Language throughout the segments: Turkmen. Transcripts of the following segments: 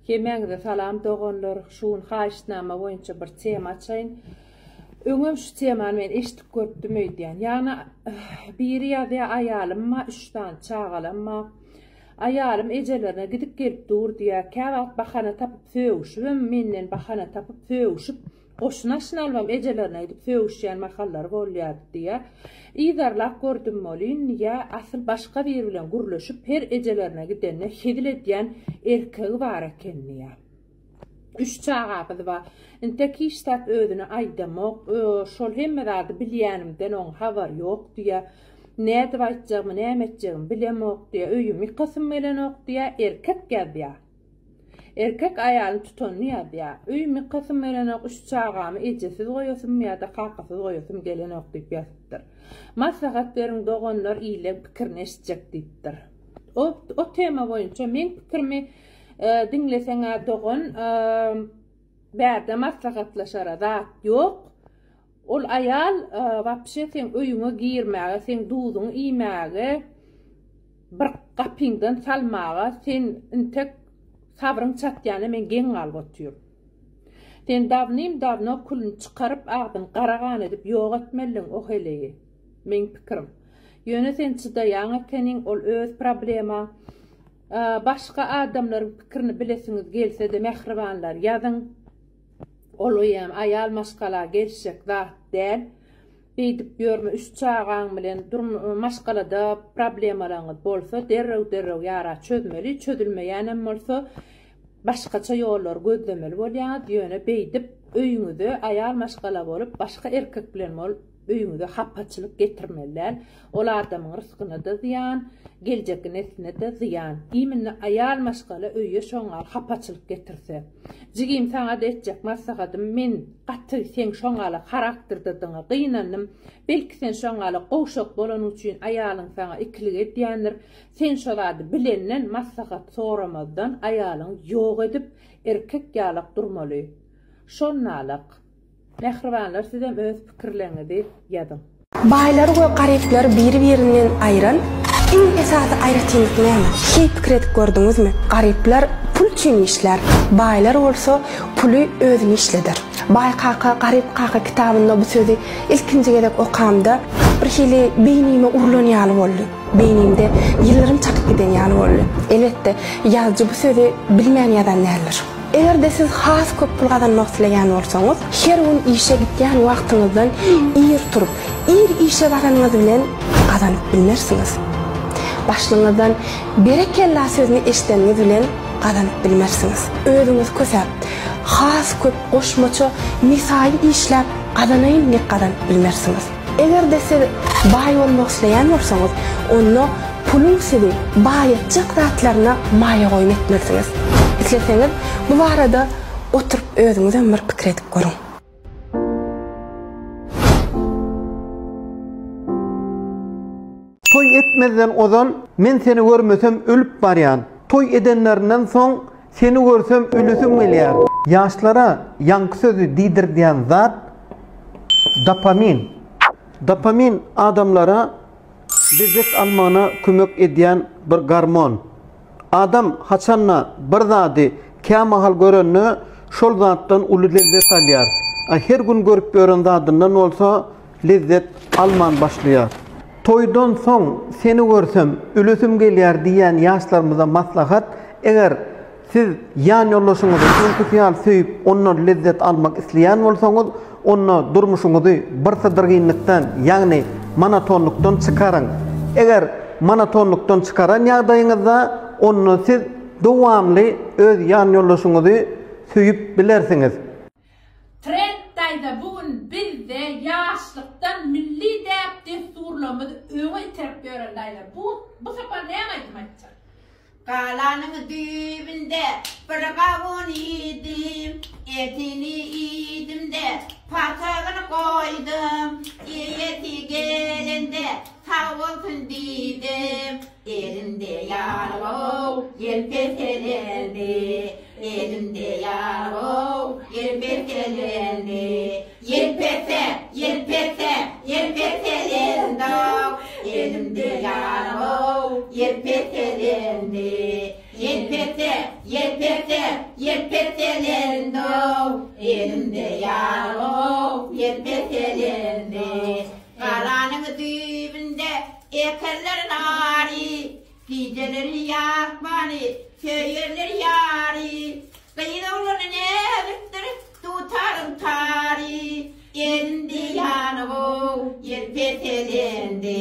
Kemeňde salam dogonlar, şuun haýyşnama boýunça bir tema açaýyn. Öňüm şu temany men eşitip görpdim öýdýän. Ýani biri ýa-da aýalymma 3 tane çagalamma. Aýalym ejelerine gidip gelip durdy. Käwagt bahana tapyp söwüşüp, menden bahana tapyp söwüşüp, goşnaşnalmam ejelerine gidip söwüşýän mahallar bolýar diýe. İzarlap gördüm molin ýa asyl başga bir bilen gurlaşyp her ejelerine gidenne hedil edýän erkegi bar ekenni. 3 çagaby bar. Inteki iştat ödüni aýdamok, şol hemmede bilýänimden oň habar ýok diýe. Näde baýtjagmy, näme etjegimi bilemok diýe, öýümi kysym melenok diýe erkek geldi. Erkek aýaly tutanýar diýe. Öýümi kysym melenok 3 çagamy ejesiz goýasym ýa-da kakasy goýasym gelenok diýip ýatypdyr. Maslahat beriň dogonlar ýyle pikirini eşitjek diýipdir. O tema boýunça men pikirimi dinleseňä dogon bärde maslahatlaşara zat ýok. Ol aýal wapşe sen öýüňe girmäge, sen duduň iýmäge, bir gapyňdan salmaga sen intek sabryň çatýany men geň alyp otyr. Sen davno kulun çykaryp agdyň garagan edip ýok etmeliň o helegi. Men pikirim. Ýöne sen çydaýan ekeniň ol öz problema. Başga adamlaryň pikirini bilesiňiz gelse de mehribanlar ýazyň. Oloýam aýal maskala gelşek zat däl. Beýdip ýörme 3 çagaň bilen maskalada problemalaryňyz bolsa derrew ýara çözmeli, çözülmeýänem bolsa başgaça ýollar gözlemeli bolýar. Ýöne beýdip öýüňizde aýal maskala bolup başga erkek bilen bolup öýüňizde hapaçylyk getirmeliler. Ol adamyň rızkyna da ziýan, geljek nesline de ziýan. Iýmini aýal maskala öýe şoňal hapaçylyk getirse. Jigim saňa da etjek maslahatym men gaty sen şoňala karakterdiňe gynannym. Belki sen şoňala gowşak bolan üçin aýalyň saňa ikilik edýändir. Sen şolady bilenden maslahat soramazdan aýalyň ýok edip erkek ýalyk durmaly. Şonnalyk mehribanlar sizem öz pikirleňizi ýazyn. Baýlar we garyplar bir-birinden aýran iň esasy aýratynlyk näme? Şeý pikir edip gördüňizmi? Garyplar pul üçin işler, baýlar bolsa puly özüni işleder. Baý kaka, garyp kaka kitabynda bu sözi ilkinji gelek okamda bir hili beýnime urlanýaly boldy. Beýnimde ýyllaryň çakyp giden ýaly boldy. Elbetde ýazgy bu sözi bilmän ýazan näler. Eger de siz has köp pul gazanmak isleýän bolsaňyz, her gün işe gitýän wagtyňyzdan ir turup, işe baranyňyz bilen gazanyp bilmersiňiz. Başlyňyzdan berekella sözüni eşiteniňiz bilen gazanyp bilmersiňiz. Özüňiz kösäp, has köp goşmaça misaly işläp gazanaýyn diýip gazanyp bilmersiňiz. Eger de siz baý bolmak isleýän bolsaňyz, onu pulun sizi baýatjak zatlaryna maýa goýup etmersiňiz. İsleseňiz, bu barada oturup özüňize bir pikir edip görüň. Toy etmeden ozan men seni görmesem ölüp barýan. Toy edenlerinden soň seni görsem ölüsüm gelýär. Ýaşlara ýaňky sözü diýdirdiýän zat dopamin. Dopamin adamlara lezzet almana kömek edýän bir gormon. Adam haçanna bir zady kämahal görenne şol zatdan uly lezzet alýar. Her gün görüp gören zadyndan bolsa lezzet alman başlaýar. Toydan soň seni görsem ölüsüm gelýär diýen ýaşlarymyza maslahat, eger siz ýan ýollaşyňyzy sosial söýüp ondan lezzet almak isleýän bolsaňyz, onu durmuşyňyzy bir sydyrgynlykdan, ýagny monotonlukdan çykaraň. Eger monotonlukdan çıkaran ýagdaýyňyzda onu siz dowamly öz ýan ýollaşyňyzy söýüp bilersiňiz. Trenddaýda bugün bizde ýaşlykdan milli däp desturlamy öňe terip berendaýlar. Bu sapar näme aýtmaýtjak? Kalanyň düýbünde bir gawun ýedim, etini ýedim de patagyny goýdum, ýeti gelende tawulsun diýdim. Elimde ýargow, ýelpetelendi, elimde ýargow, ýelpetelendi, ýelpetelendi, elimde ýargow, ýelpetelendi, yer petelendi, elimde yalo, yer petelendi. Kalanın düğünde ekerler nari, geceler yakmani, köyler yari. Kıyıdavların evittir, tutarım tari. Elimde yalo, yer petelendi.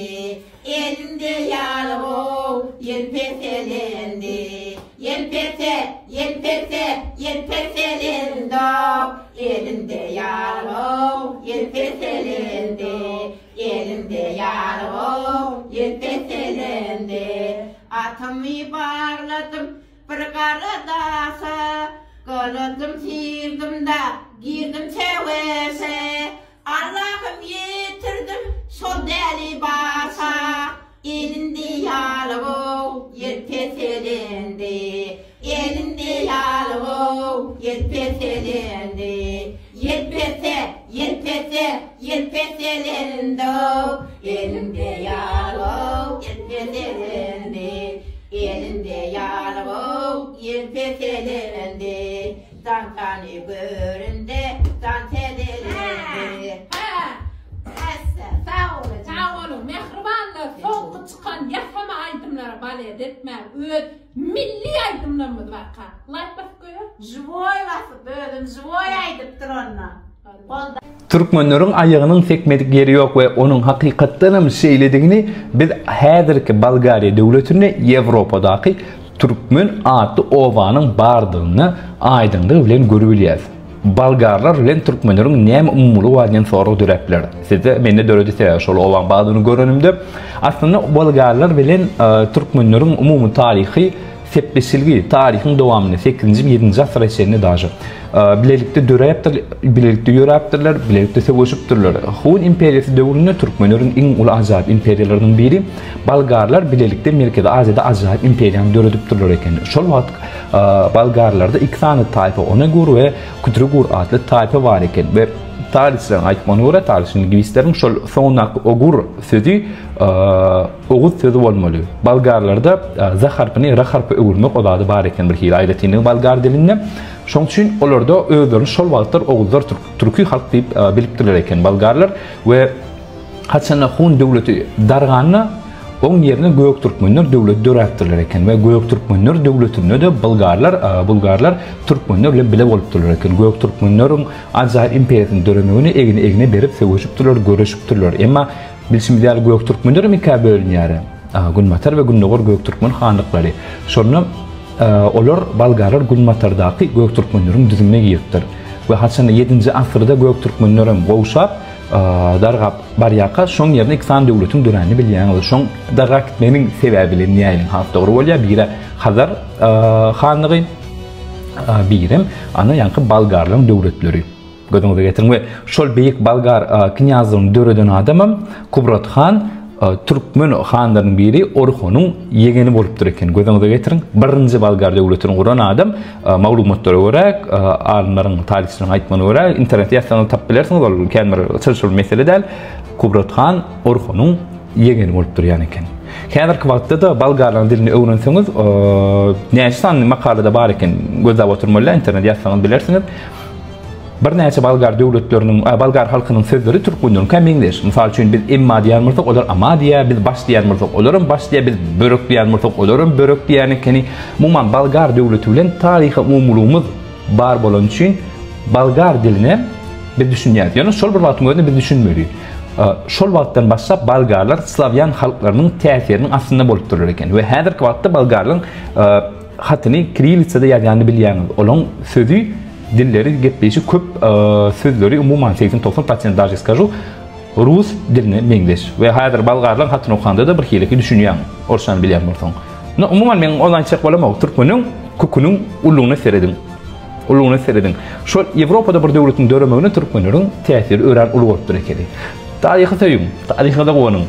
Elimde yalo, yer petelendi. Yer petelendi. Elimde yalo, yer petelendi. Elimde yalo, yer petelendi. Atımı bağladım, bir karadasa. Kaladım sirdim da, girdim çevese. Allah'ım yetirdim, sol deli basa. Elinde yalo, yer petelendi. Elinde yalo, yer petelendi. Yer petelendi. Elimde yalo, yer petelendi. Elinde yalo, yer petelendi. Tantani böründe, tantelendi. Sağ olun, mehribanlar, soğuk çıkan yasama aydımlara bale etme, öd, milli aydımlarımız var ka. Like basıp koyuyor? Живой basıp ödüm, живой aydıptır onunla. Türkmenlerin ayağının sekmedik yeri yok ve onun hakikatten şeylediğini biz häzirki Bolgariya devletini Avrupadaki Türkmen adlı ovanın bardığını aydınlığı bilen görübilýär. Bolgarlar bilen Türkmenlerin näme umumly bardyň soruq döräpler. Size mende döredise şol ovan badyny görünümde aslında Bolgarlar bilen Türkmenlerin umumy tarihi sepleşilgi tarihin dowamyny 8-7 asr içinde daşy. Bilelikde döräpdir, bilelikde ýöräpdirler, bilelikde seweşipdirler. Hun imperiýasy döwründe Türkmenlerin iň uly ajaýyp imperiýalarynyň biri Bolgarlar bilelikde Merkezi Aziýada ajaýyp imperiýany döredipdirler eken. Şol wagt Bolgarlarda iki sany taýpa Onegur we Kutrogur adly taýpa bar eken we tarihçilerin aýtmagyna görä tarihçilerin şol soňaky Ogur sözi Oğuz sözü bolmaly. Bolgarlarda Z harpyny R harpy öwürmek odady bar eken bir hili aýratýany Bolgar dilinde. Şoň üçin olarda özlerini şol wagtlar Oğuzlar türkü halk diýip bilipdirler eken Bolgarlar we haçan Hun döwleti darganyna onun yerine Göök Türkmenler döwleti döräpdirler eken we Göök Türkmenler döwletinde de Bulgarlar Türkmenler bilen bile bolupdyrlar eken. Göök Türkmenleriň ajaýyp imperiýasyny döremegini egine berip seweşipdirler, göreşipdirler. Emma bilşimiz ýaly Göök Türkmenler mika bölünýär. Gunmatar we Günnogor Göök Türkmen hanlyklary. Şonu olar Bolgarlar Gunmatardaky Göök Türkmenleriň düzüne giripdir. We haçan 7-nji asyrda Göök Türkmenleriň gowşap dargap barýaka şoň ýerine iksan döwletiň döräni bilýän. Şoň dargap gitmeniň sebäbini näýin hap dogry bolýar. Biri Hazar hanlygy, birim ana ýanky Bolgarlaryň döwletleri. Gödüňize getirin we şol beýik Bolgar kňazynyň döreden adamam Kubrat Han Türkmen hanlarynyň biri Orhonyň ýegeni bolupdyr eken. Gödüňize getirin. Birinji Bolgar döwletini guran adam maglumatlara görä, alimlaryň tarihçilerin aýtmagyna görä, internetde ýazsaňyz tap bilersiňiz, ol kämer çylşul mesele däl. Kubrat Han Orhonyň ýegeni bolupdyr ýany eken. Häzirki wagtda da Bolgarlaryň dilini öwrenseňiz, näçe sanly makalada bar eken, gözläp oturmaly, internetde ýazsaňyz bilersiňiz. Bir näçe Bolgar döwletleriniň, Bolgar halkynyň sözleri türkmenleriň kämeňdeş. Mysal üçin biz emma diýärmiňik, olar ama diýär, biz baş diýärmiňik, olaryň baş diýär, biz börek diýärmiňik, olaryň börek diýärni keni. Mumman Bolgar döwleti bilen taryhy umumlygymyz bar bolan üçin Bolgar diline biz düşünýär. Ýani şol bir wagtyň özünde biz düşünmedik. Şol wagtdan başlap Bolgarlar Slavyan halklarynyň täsirini aslında bolupdyrlar eken. We häzirki wagtda Bolgarlaryň hatyny kirillitsada ýazýany bilýän. Olaň sözü dilleri gepleşi köp sözleri umuman 80-90% daşy skажу Rus diline meňdeş we häzir Bolgarlar hatyny okanda da bir hileki düşünýän. Orşany bilýän bolsaň. No umuman men olan çek bolamok Türkmeniň köküniň ullugyny seredin. Şol Ýewropada bir döwletiň döremegine Türkmenleriň täsiri ören uly bolupdyr eken. Taryhy söýüm, taryhyda gowanyň